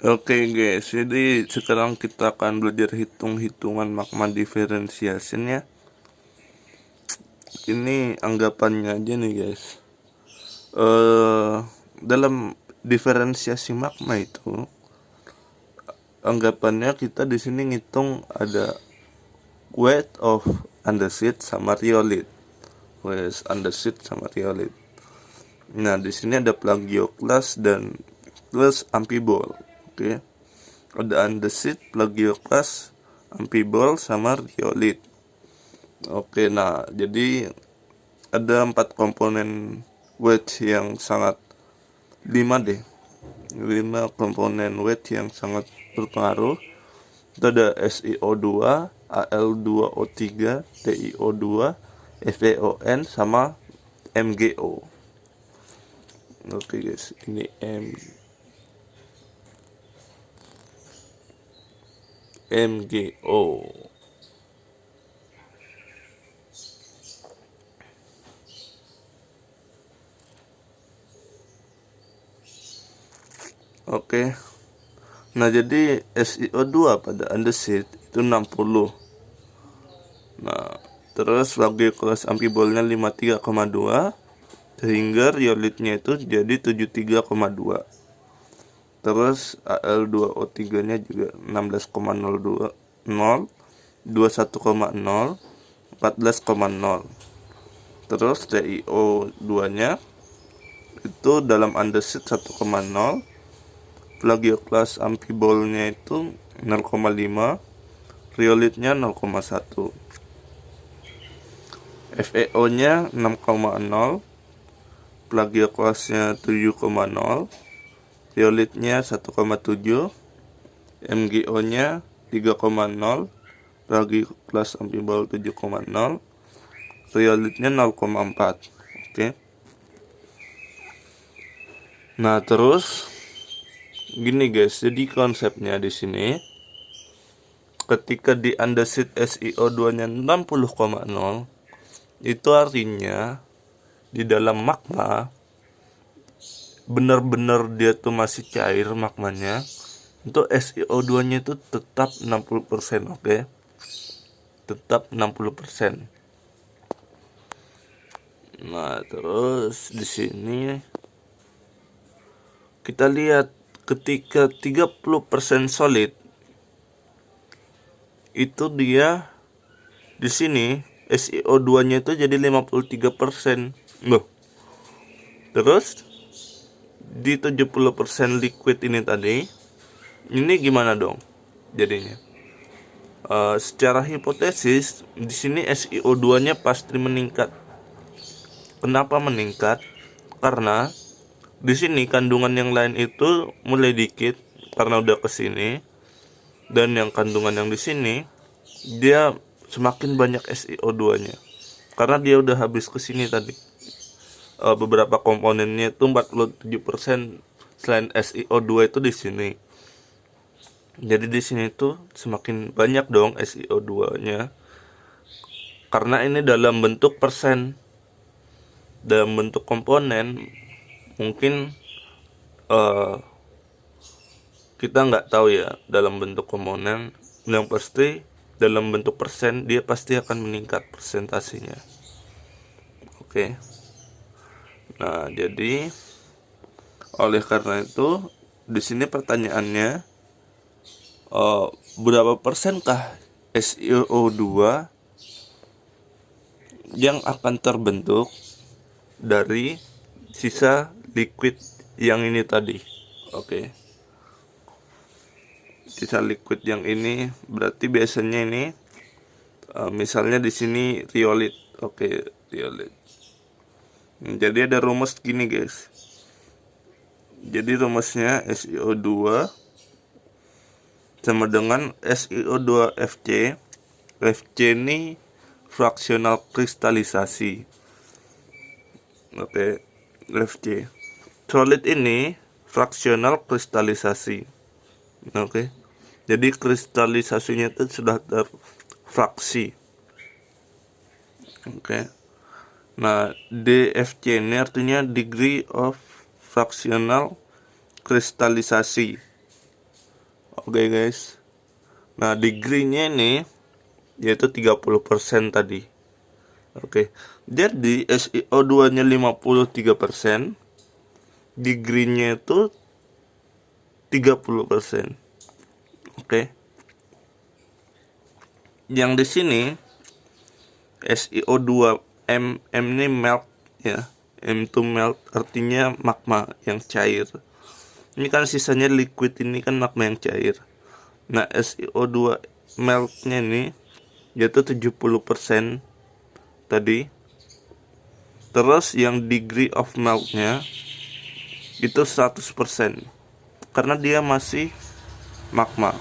Oke guys, jadi sekarang kita akan belajar hitung-hitungan magma differentiation ya. Ini anggapannya aja nih guys. Dalam diferensiasi magma itu, anggapannya kita di sini ngitung ada weight of andesite sama rhyolite. Weight andesite sama rhyolite. Nah, di sini ada plagioclase dan plus amphibole. Oke. Ada andesite, plagioclase, amphibole sama rhyolite. Oke, nah jadi ada 4 komponen weight yang sangat 5 deh. 5 komponen weight yang sangat berpengaruh. Itu ada SiO2, Al2O3, TiO2, FeON sama MgO. Oke guys, ini MgO. Oke. Nah, jadi SiO2 pada andesite itu 60. Nah, terus bagi kelas amphibole-nya 53,2 sehingga rhyolite-nya itu jadi 73,2. Terus Al2O3-nya juga 16,02, 0, 21,0, 14,0. Terus TiO2-nya itu dalam andesite 1,0, plagioclase amphibole-nya itu 0,5, rhyolite-nya 0,1. FeO-nya 6,0, plagioclase-nya 7,0, rhyolite-nya 1,7, MgO-nya 3,0, plagioclase amphibole 7,0, rhyolite-nya 0,4. Oke. Nah, terus gini guys, jadi konsepnya di sini ketika di andesite SiO2-nya 60,0, itu artinya di dalam magma benar-benar dia tuh masih cair magmanya. Untuk SiO2-nya itu tetap 60%, oke? Tetap 60%. Nah, terus di sini kita lihat ketika 30% solid itu dia di sini SiO2-nya itu jadi 53%. Loh. Terus di 70% liquid ini tadi, ini gimana dong jadinya? Secara hipotesis di sini SiO2-nya pasti meningkat. Kenapa meningkat? Karena di sini kandungan yang lain itu mulai dikit karena udah kesini, dan yang kandungan yang di sini dia semakin banyak SiO2-nya karena dia udah habis kesini tadi. Beberapa komponennya itu 47% selain SiO2 itu di sini. Jadi di sini tuh semakin banyak dong SiO2-nya karena ini dalam bentuk persen. Dalam bentuk komponen mungkin kita nggak tahu ya dalam bentuk komponen. Yang pasti dalam bentuk persen dia pasti akan meningkat persentasenya. Oke. Nah, jadi oleh karena itu di sini pertanyaannya, berapa persenkah SiO2 yang akan terbentuk dari sisa liquid yang ini tadi? Oke. Sisa liquid yang ini berarti biasanya ini misalnya di sini rhyolite. Oke, rhyolite. Jadi ada rumus gini guys. Jadi rumusnya SiO2 sama dengan SiO2 Fc. Fc ini fraksional kristalisasi. Oke, Fc. Solid ini fraksional kristalisasi. Oke. Jadi kristalisasinya itu sudah terfraksi. Oke. Nah, DFC ini artinya degree of fractional kristalisasi. Oke guys. Nah, degree-nya ini yaitu 30% tadi. Oke. Jadi SiO2-nya 53%, degree-nya itu 30%. Oke. Yang di sini SiO2 M ini melt ya. M itu melt artinya magma yang cair. Ini kan sisanya liquid, ini kan magma yang cair. Nah, SiO2 meltnya ini yaitu 70% tadi. Terus yang degree of meltnya itu 100% karena dia masih magma.